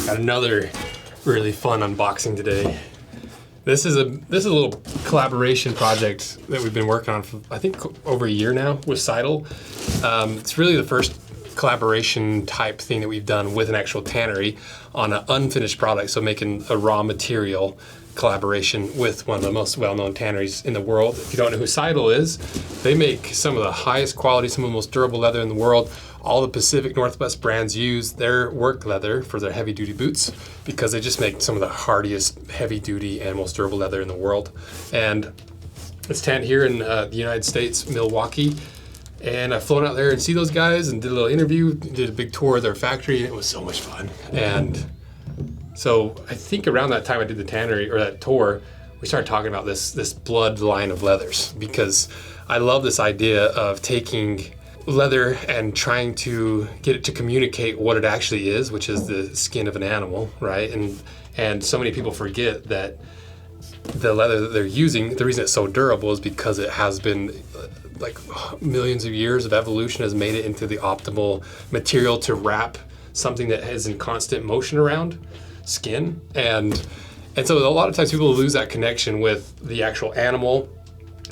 Got another really fun unboxing today. This is a little collaboration project that we've been working on for I think over a year now with Seidel. It's really the first collaboration type thing that we've done with an actual tannery on an unfinished product, so making a raw material collaboration with one of the most well-known tanneries in the world. If you don't know who Seidel is, they make some of the highest quality, some of the most durable leather in the world. All the Pacific Northwest brands use their work leather for their heavy duty boots because they just make some of the hardiest heavy duty and most durable leather in the world. And it's tanned here in the United States, Milwaukee. And I've flown out there and see those guys and did a little interview, did a big tour of their factory, and it was so much fun. And so I think around that time I did the tannery or that tour, we started talking about this bloodline of leathers, because I love this idea of taking leather and trying to get it to communicate what it actually is, which is the skin of an animal, right? And so many people forget that the leather that they're using, the reason it's so durable is because it has been like millions of years of evolution has made it into the optimal material to wrap something that is in constant motion around skin. And so a lot of times people lose that connection with the actual animal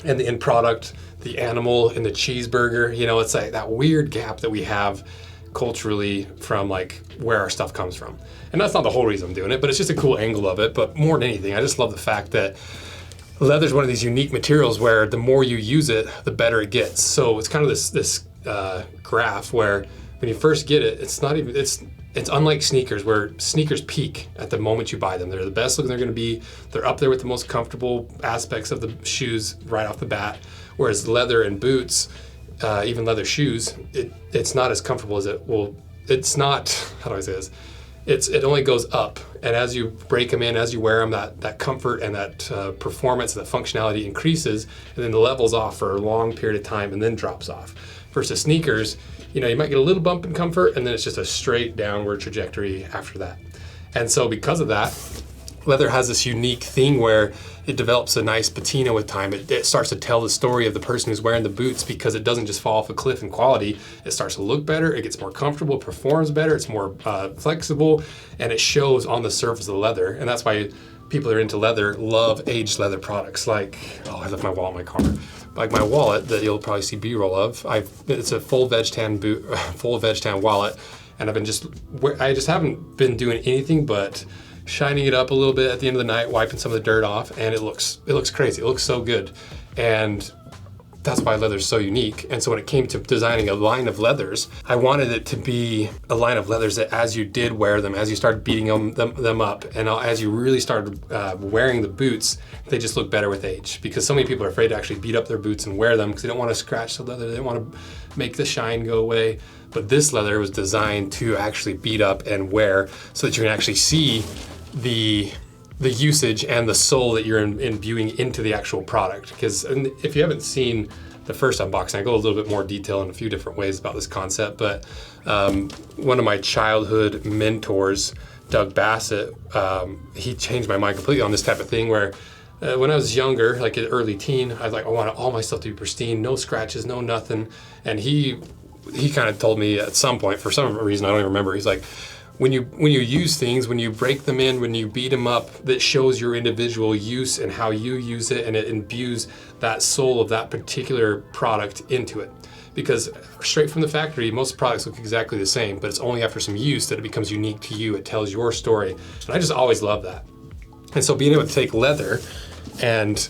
and the end product, the animal in the cheeseburger. You know, it's like that weird gap that we have culturally from like where our stuff comes from. And that's not the whole reason I'm doing it, but it's just a cool angle of it. But more than anything, I just love the fact that leather is one of these unique materials where the more you use it, the better it gets. So it's kind of this graph where when you first get it, it's unlike sneakers, where sneakers peak at the moment you buy them. They're the best looking they're going to be. They're up there with the most comfortable aspects of the shoes right off the bat. Whereas leather and boots, even leather shoes, it's not as comfortable as it will. It's not, how do I say this? It only goes up, and as you break them in, as you wear them, that comfort and that performance, that functionality increases, and then levels off for a long period of time and then drops off. Versus sneakers, you know, you might get a little bump in comfort, and then it's just a straight downward trajectory after that. And so because of that, leather has this unique thing where it develops a nice patina with time. It starts to tell the story of the person who's wearing the boots, because it doesn't just fall off a cliff in quality. It starts to look better, it gets more comfortable, it performs better, it's more flexible, and it shows on the surface of the leather. And that's why people that are into leather love aged leather products. Like, I left my wallet in my car. Like my wallet that you'll probably see B-roll of, it's a full veg tan wallet, and I just haven't been doing anything but shining it up a little bit at the end of the night, wiping some of the dirt off, and it looks crazy. It looks so good. And that's why leather's so unique. And so when it came to designing a line of leathers, I wanted it to be a line of leathers that as you did wear them, as you started beating them up, and as you really started wearing the boots, they just look better with age. Because so many people are afraid to actually beat up their boots and wear them because they don't want to scratch the leather, they don't want to make the shine go away. But this leather was designed to actually beat up and wear so that you can actually see the usage and the soul that you're imbuing into the actual product. Because if you haven't seen the first unboxing, I go a little bit more detail in a few different ways about this concept, but one of my childhood mentors, Doug Bassett, he changed my mind completely on this type of thing where when I was younger, like an early teen, I was like, I want all my stuff to be pristine, no scratches, no nothing. And he kind of told me at some point, for some reason, I don't even remember, he's like, when you use things, when you break them in, when you beat them up, that shows your individual use and how you use it, and it imbues that soul of that particular product into it. Because straight from the factory, most products look exactly the same, but it's only after some use that it becomes unique to you. It tells your story. And I just always love that. And so being able to take leather and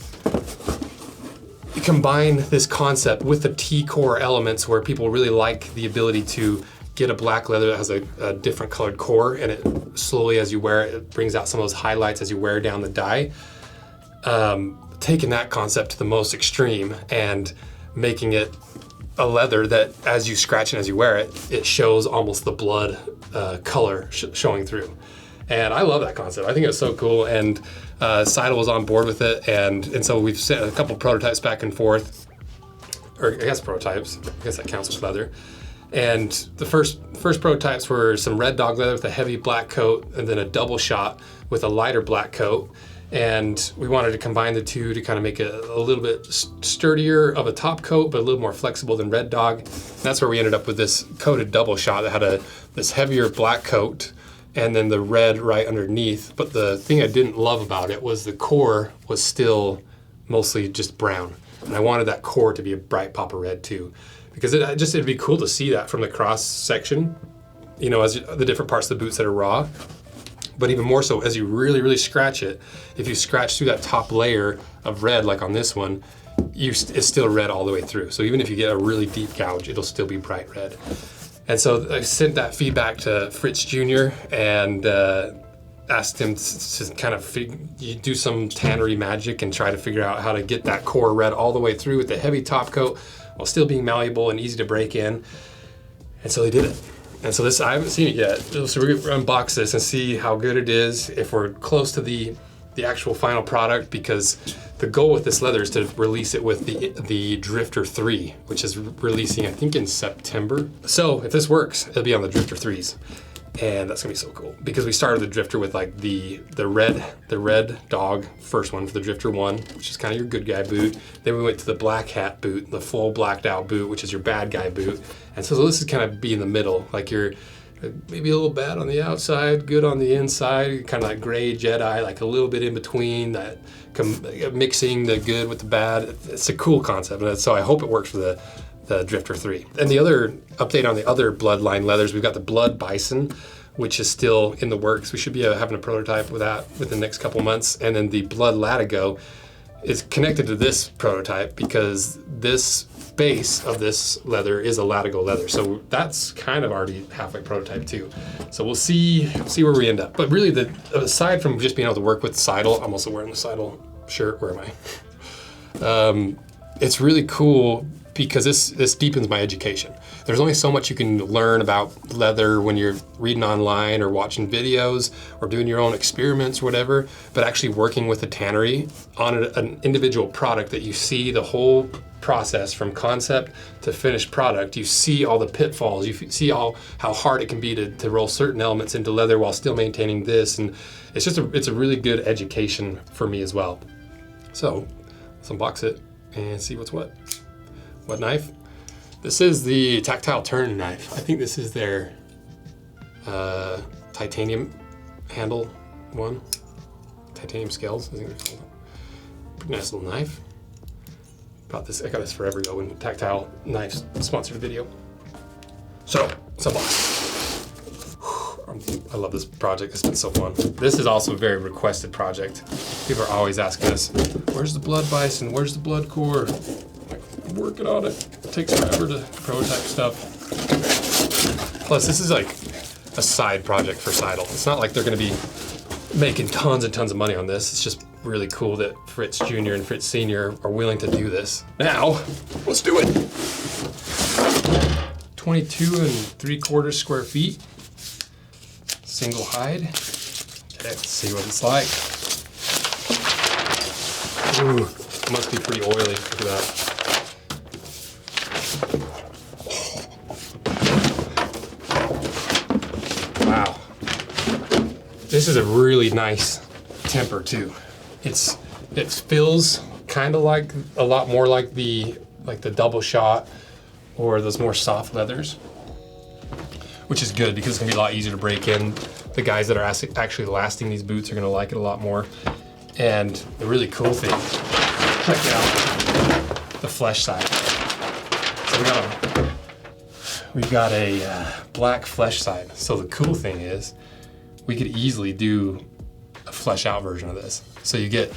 combine this concept with the T-core elements, where people really like the ability to get a black leather that has a different colored core, and it slowly, as you wear it, it brings out some of those highlights as you wear down the dye. Taking that concept to the most extreme and making it a leather that as you scratch and as you wear it, it shows almost the blood color showing through. And I love that concept. I think it's so cool. And Seidel was on board with it. And so we've sent a couple prototypes back and forth, or I guess prototypes, I guess that counts as leather. And the first prototypes were some red dog leather with a heavy black coat, and then a double shot with a lighter black coat. And we wanted to combine the two to kind of make it a little bit sturdier of a top coat, but a little more flexible than red dog. And that's where we ended up with this coated double shot that had this heavier black coat and then the red right underneath. But the thing I didn't love about it was the core was still mostly just brown. And I wanted that core to be a bright pop of red too, because it'd be cool to see that from the cross section, you know, as the different parts of the boots that are raw. But even more so, as you really, really scratch it, if you scratch through that top layer of red, like on this one, it's still red all the way through. So even if you get a really deep gouge, it'll still be bright red. And so I sent that feedback to Fritz Jr. and asked him to kind of do some tannery magic and try to figure out how to get that core red all the way through with the heavy top coat while still being malleable and easy to break in. And so they did it. And so this, I haven't seen it yet. So we're gonna unbox this and see how good it is, if we're close to the actual final product, because the goal with this leather is to release it with the Drifter 3, which is releasing, I think, in September. So if this works, it'll be on the Drifter 3s. And that's gonna be so cool, because we started the Drifter with like the red dog first one for the Drifter 1, which is kind of your good guy boot. Then we went to the black hat boot, the full blacked out boot, which is your bad guy boot. And so this is kind of be in the middle, like you're maybe a little bad on the outside, good on the inside, kind of like gray Jedi, like a little bit in between, that mixing the good with the bad. It's a cool concept, and so I hope it works for the Drifter 3. And the other update on the other bloodline leathers, we've got the Blood Bison, which is still in the works. We should be having a prototype with that within the next couple months. And then the Blood Latigo is connected to this prototype because this base of this leather is a Latigo leather. So that's kind of already halfway prototype too. So we'll see where we end up. But really, aside from just being able to work with Seidel, I'm also wearing the Seidel shirt. Where am I? It's really cool because this deepens my education. There's only so much you can learn about leather when you're reading online or watching videos or doing your own experiments or whatever, but actually working with a tannery on an individual product that you see the whole process from concept to finished product. You see all the pitfalls, you see how hard it can be to roll certain elements into leather while still maintaining this, and it's a really good education for me as well. So let's unbox it and see what's what. What knife? This is the tactile turn knife. I think this is their titanium handle one. Titanium scales, I think they're called. Pretty nice little knife. I got this forever ago when Tactile Knives sponsored a video. So, it's unboxed. I love this project, it's been so fun. This is also a very requested project. People are always asking us, where's the Blood Bison? Where's the Blood Core? I'm working on it. It takes forever to prototype stuff. Plus, this is like a side project for Seidel. It's not like they're gonna be making tons and tons of money on this. It's just really cool that Fritz Jr. and Fritz Sr. are willing to do this. Now, let's do it. 22 3/4 square feet. Single hide. Okay, let's see what it's like. Ooh, it must be pretty oily. Look at that. Wow. This is a really nice temper too. It feels kind of like a lot more like the double shot or those more soft leathers, which is good because it's gonna be a lot easier to break in. The guys that are actually lasting these boots are gonna like it a lot more. And the really cool thing, check out the flesh side. So we've got a black flesh side. So the cool thing is we could easily do a flesh out version of this. So you get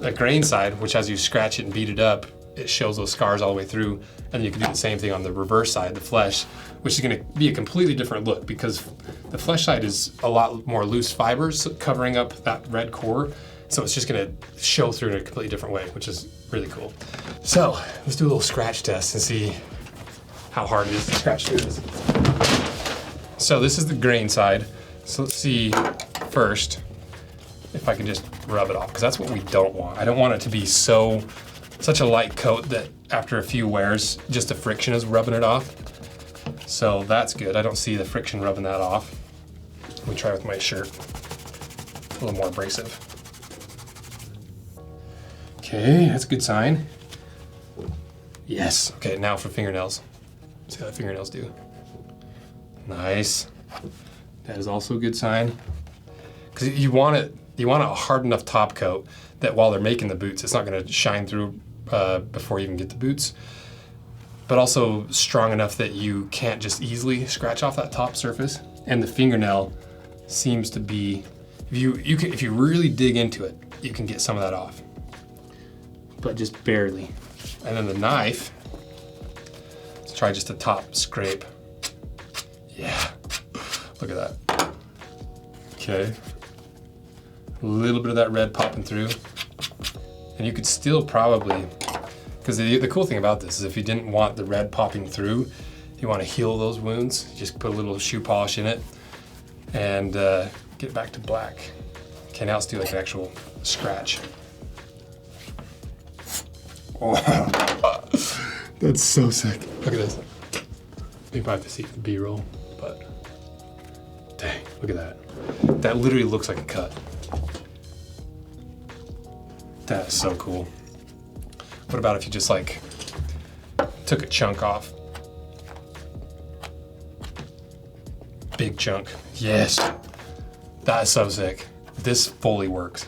a grain side, which as you scratch it and beat it up, it shows those scars all the way through. And you can do the same thing on the reverse side, the flesh, which is gonna be a completely different look because the flesh side is a lot more loose fibers covering up that red core. So it's just gonna show through in a completely different way, which is really cool. So let's do a little scratch test and see how hard it is to scratch through this. So this is the grain side. So let's see first if I can just rub it off, because that's what we don't want. I don't want it to be such a light coat that after a few wears, just the friction is rubbing it off. So that's good. I don't see the friction rubbing that off. Let me try with my shirt. A little more abrasive. Okay, that's a good sign. Yes. Okay, now for fingernails. See how the fingernails do. Nice. That is also a good sign. Because you want a hard enough top coat that while they're making the boots, it's not going to shine through before you even get the boots. But also strong enough that you can't just easily scratch off that top surface. And the fingernail seems to be, if you really dig into it, you can get some of that off, but just barely. And then the knife, let's try just a top scrape. Yeah, look at that. Okay, a little bit of that red popping through. And you could still probably, because the cool thing about this is if you didn't want the red popping through, you want to heal those wounds, just put a little shoe polish in it and get back to black. Okay, now let's do like an actual scratch. Oh, that's so sick. Look at this. Maybe I have to see the B-roll, but dang, look at that. That literally looks like a cut. That is so cool. What about if you just like took a chunk off? Big chunk. Yes. That is so sick. This fully works.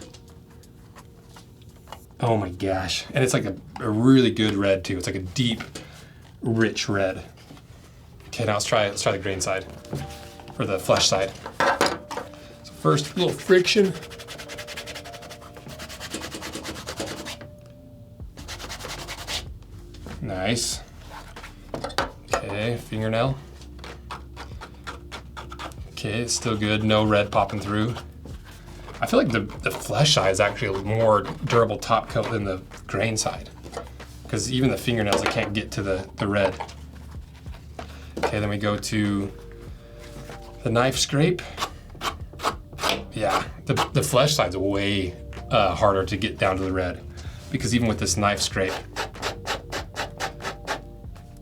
Oh my gosh. And it's like a really good red too. It's like a deep, rich red. Okay, now let's try the grain side, or the flesh side. So first, a little friction. Nice. Okay, fingernail. Okay, it's still good. No red popping through. I feel like the flesh side is actually a more durable top coat than the grain side, because even the fingernails, I can't get to the red. Okay, then we go to the knife scrape. Yeah, the flesh side's way harder to get down to the red, because even with this knife scrape,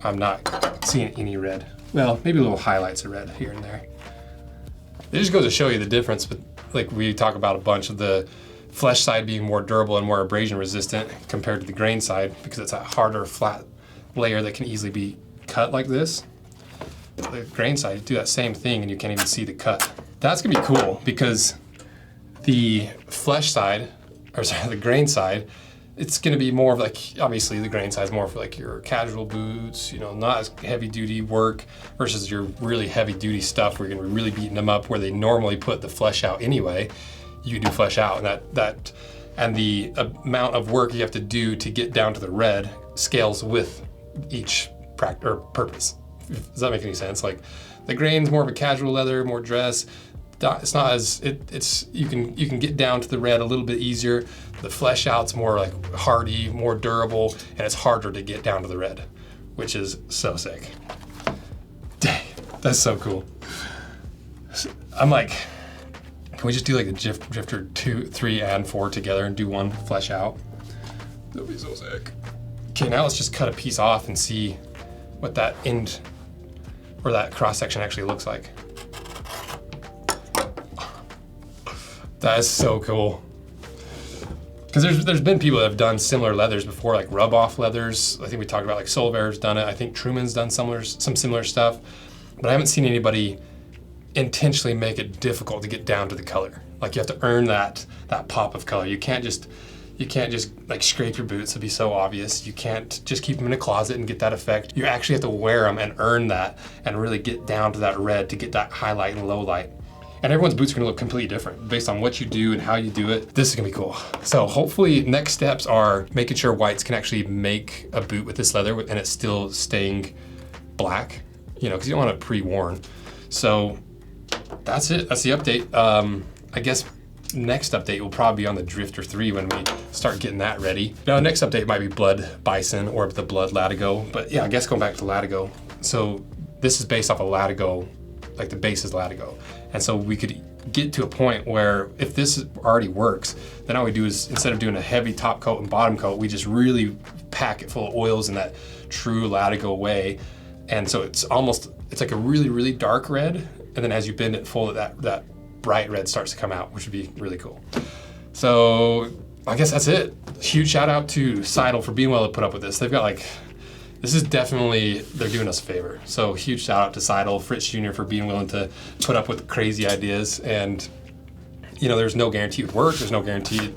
I'm not seeing any red. Well, maybe little highlights of red here and there. It just goes to show you the difference, but like we talk about a bunch of the flesh side being more durable and more abrasion resistant compared to the grain side, because it's a harder flat layer that can easily be cut like this. The grain side, you do that same thing and you can't even see the cut. That's gonna be cool, because the flesh side, or sorry, the grain side, it's gonna be more of like, obviously the grain side is more for like your casual boots, you know, not as heavy duty work versus your really heavy duty stuff where you're gonna be really beating them up, where they normally put the flesh out anyway. You do flesh out, and and the amount of work you have to do to get down to the red scales with each purpose. Does that make any sense? Like the grain's more of a casual leather, more dress. It's not as it's you can get down to the red a little bit easier. The flesh out's more like hardy, more durable, and it's harder to get down to the red, which is so sick. Dang, that's so cool. I'm like, can we just do like the Drifter 2, 3, and 4 together and do one flesh out? That'd be so sick. Okay, now let's just cut a piece off and see what that end or that cross section actually looks like. That is so cool. Because there's been people that have done similar leathers before, like rub-off leathers. I think we talked about like Solvair's done it. I think Truman's done some similar stuff. But I haven't seen anybody intentionally make it difficult to get down to the color. Like you have to earn that pop of color. You can't just like scrape your boots. It'd be so obvious. You can't just keep them in a closet and get that effect. You actually have to wear them and earn that and really get down to that red to get that highlight and low light. And everyone's boots are gonna look completely different based on what you do and how you do it. This is gonna be cool. So hopefully next steps are making sure whites can actually make a boot with this leather and it's still staying black, you know, because you don't want it pre-worn. So that's it, that's the update. I guess next update will probably be on the Drifter 3 when we start getting that ready. Now the next update might be Blood Bison or the Blood Latigo, but yeah, I guess going back to Latigo. So this is based off of Latigo, like the base is Latigo. And so we could get to a point where if this already works, then all we do is, instead of doing a heavy top coat and bottom coat, we just really pack it full of oils in that true Latigo way. And so it's like a really, really dark red. And then as you bend it full, that bright red starts to come out, which would be really cool. So I guess that's it. Huge shout out to Seidel for being able to put up with this. They've got like this is definitely, they're doing us a favor. So huge shout out to Seidel, Fritz Jr. for being willing to put up with crazy ideas. And you know, there's no guarantee it would work. There's no guarantee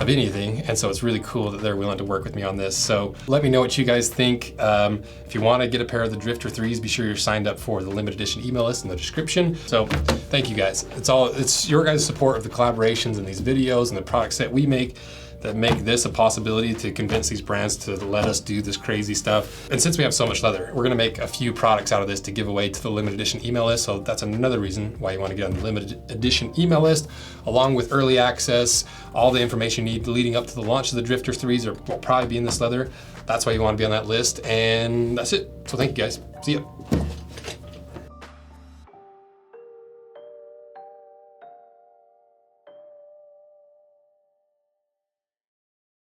of anything, and so it's really cool that they're willing to work with me on this. So let me know what you guys think. If you want to get a pair of the Drifter 3s, be sure you're signed up for the limited edition email list in the description. So thank you guys. It's your guys' support of the collaborations and these videos and the products that we make that make this a possibility to convince these brands to let us do this crazy stuff. And since we have so much leather, we're gonna make a few products out of this to give away to the limited edition email list. So that's another reason why you wanna get on the limited edition email list, along with early access, all the information you need leading up to the launch of the Drifter 3s will probably be in this leather. That's why you wanna be on that list. And that's it. So thank you guys. See ya.